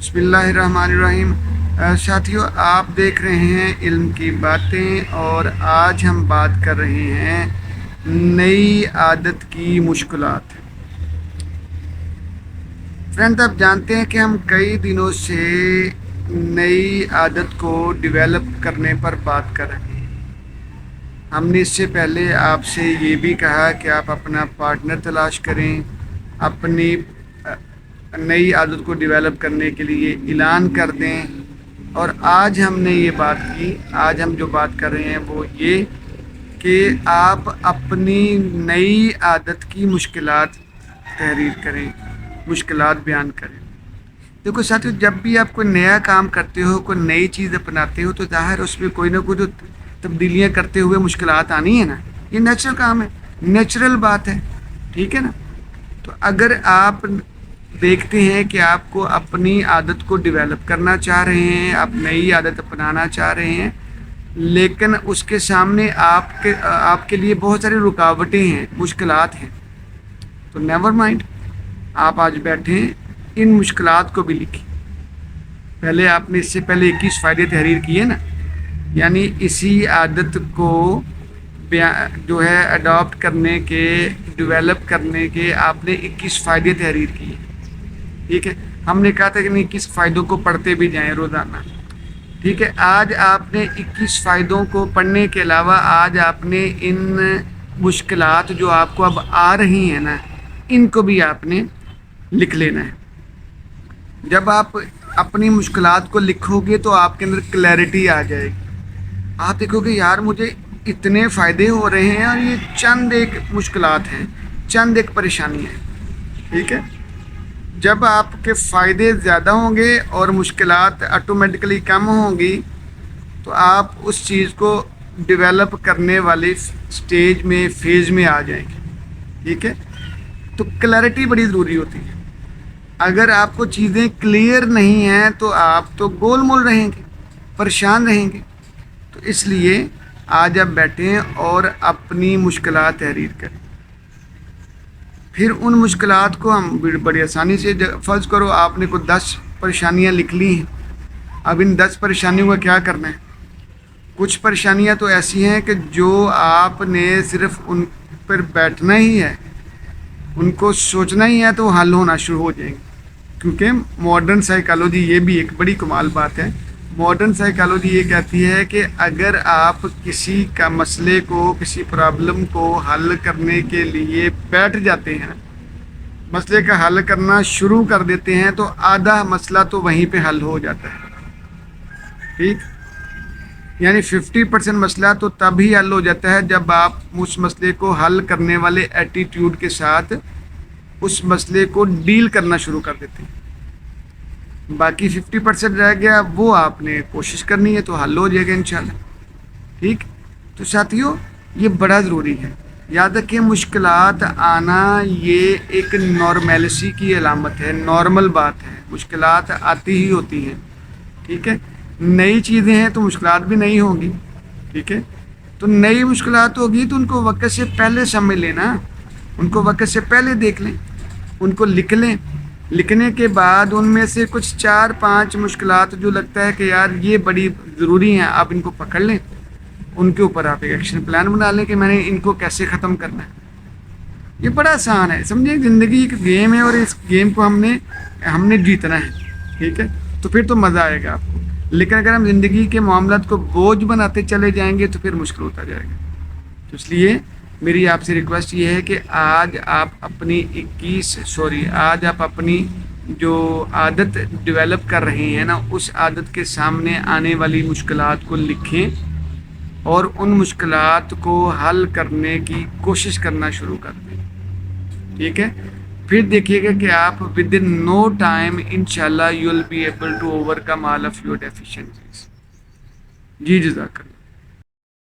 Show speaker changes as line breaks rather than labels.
بسم اللہ الرحمن الرحیم۔ ساتھیوں، آپ دیکھ رہے ہیں علم کی باتیں، اور آج ہم بات کر رہے ہیں نئی عادت کی مشکلات۔ فرینڈ، آپ جانتے ہیں کہ ہم کئی دنوں سے نئی عادت کو ڈیولپ کرنے پر بات کر رہے ہیں۔ ہم نے اس سے پہلے آپ سے یہ بھی کہا کہ آپ اپنا پارٹنر تلاش کریں، اپنی نئی عادت کو ڈیولپ کرنے کے لیے اعلان کر دیں، اور آج ہم نے یہ بات کی، آج ہم جو بات کر رہے ہیں وہ یہ کہ آپ اپنی نئی عادت کی مشکلات تحریر کریں، مشکلات بیان کریں۔ دیکھو ساتھیو، جب بھی آپ کوئی نیا کام کرتے ہو، کوئی نئی چیز اپناتے ہو، تو ظاہر اس میں کوئی نہ کوئی جو تبدیلیاں کرتے ہوئے مشکلات آنی ہے نا، یہ نیچرل کام ہے، نیچرل بات ہے، ٹھیک ہے نا۔ تو اگر آپ دیکھتے ہیں کہ آپ کو اپنی عادت کو ڈیولپ کرنا چاہ رہے ہیں، آپ نئی عادت اپنانا چاہ رہے ہیں، لیکن اس کے سامنے آپ کے لیے بہت ساری رکاوٹیں ہیں، مشکلات ہیں، تو نیور مائنڈ، آپ آج بیٹھیں، ان مشکلات کو بھی لکھیں۔ پہلے آپ نے اس سے پہلے 21 فائدے تحریر کیے نا، یعنی اسی عادت کو جو ہے اڈاپٹ کرنے کے، ڈیولپ کرنے کے آپ نے 21 فائدے تحریر کیے، ٹھیک ہے۔ ہم نے کہا تھا کہ 21 فائدوں کو پڑھتے بھی جائیں روزانہ، ٹھیک ہے۔ آج آپ نے 21 فائدوں کو پڑھنے کے علاوہ آج آپ نے ان مشکلات جو آپ کو اب آ رہی ہیں نا، ان کو بھی آپ نے لکھ لینا ہے۔ جب آپ اپنی مشکلات کو لکھو گے تو آپ کے اندر کلیئرٹی آ جائے گی۔ آپ دیکھو کہ یار مجھے اتنے فائدے ہو رہے ہیں اور یہ چند ایک مشکلات ہیں، چند ایک پریشانیاں ہیں، ٹھیک ہے۔ جب آپ کے فائدے زیادہ ہوں گے اور مشکلات آٹومیٹکلی کم ہوں گی، تو آپ اس چیز کو ڈیولپ کرنے والی سٹیج میں، فیز میں آ جائیں گے، ٹھیک ہے۔ تو کلیئرٹی بڑی ضروری ہوتی ہے۔ اگر آپ کو چیزیں کلیئر نہیں ہیں تو آپ تو گول مول رہیں گے، پریشان رہیں گے۔ تو اس لیے آج آپ بیٹھیں اور اپنی مشکلات تحریر کریں۔ پھر ان مشکلات کو ہم بڑی آسانی سے، فرض کرو آپ نے کوئی 10 پریشانیاں لکھ لی ہیں، اب ان 10 پریشانیوں کا کیا کرنا ہے؟ کچھ پریشانیاں تو ایسی ہیں کہ جو آپ نے صرف ان پر بیٹھنا ہی ہے، ان کو سوچنا ہی ہے تو وہ حل ہونا شروع ہو جائیں گے، کیونکہ ماڈرن سائیکالوجی، یہ بھی ایک بڑی کمال بات ہے، ماڈرن سائیکالوجی یہ کہتی ہے کہ اگر آپ کسی کا مسئلے کو، کسی پرابلم کو حل کرنے کے لیے بیٹھ جاتے ہیں، مسئلے کا حل کرنا شروع کر دیتے ہیں، تو آدھا مسئلہ تو وہیں پہ حل ہو جاتا ہے، ٹھیک۔ یعنی 50% مسئلہ تو تب ہی حل ہو جاتا ہے جب آپ اس مسئلے کو حل کرنے والے ایٹیٹیوڈ کے ساتھ اس مسئلے کو ڈیل کرنا شروع کر دیتے ہیں۔ باقی 50% رہ گیا، وہ آپ نے کوشش کرنی ہے تو حل ہو جائے گا انشاءاللہ، ٹھیک۔ تو ساتھیوں، یہ بڑا ضروری ہے، یاد رکھیں مشکلات آنا یہ ایک نارمیلسی کی علامت ہے، نارمل بات ہے، مشکلات آتی ہی ہوتی ہیں، ٹھیک ہے۔ نئی چیزیں ہیں تو مشکلات بھی نہیں ہوں گی، ٹھیک ہے۔ تو نئی مشکلات ہوگی تو ان کو وقت سے پہلے سمجھ لینا، ان کو وقت سے پہلے دیکھ لیں، ان کو لکھ لیں، لکھنے کے بعد ان میں سے کچھ 4-5 مشکلات جو لگتا ہے کہ یار یہ بڑی ضروری ہیں، آپ ان کو پکڑ لیں، ان کے اوپر آپ ایک ایکشن پلان بنا لیں کہ میں نے ان کو کیسے ختم کرنا ہے۔ یہ بڑا آسان ہے، سمجھیں زندگی ایک گیم ہے اور اس گیم کو ہم نے جیتنا ہے، ٹھیک ہے۔ تو پھر تو مزہ آئے گا آپ کو، لیکن اگر ہم زندگی کے معاملات کو بوجھ بناتے چلے جائیں گے تو پھر مشکل ہوتا جائے گا۔ تو اس لیے میری آپ سے ریکویسٹ یہ ہے کہ آج آپ اپنی جو عادت ڈیولپ کر رہے ہیں نا، اس عادت کے سامنے آنے والی مشکلات کو لکھیں اور ان مشکلات کو حل کرنے کی کوشش کرنا شروع کر دیں، ٹھیک ہے۔ پھر دیکھیے گا کہ آپ ود ان نو ٹائم انشاءاللہ you will be able to overcome all of your deficiencies. جی جزاک اللہ۔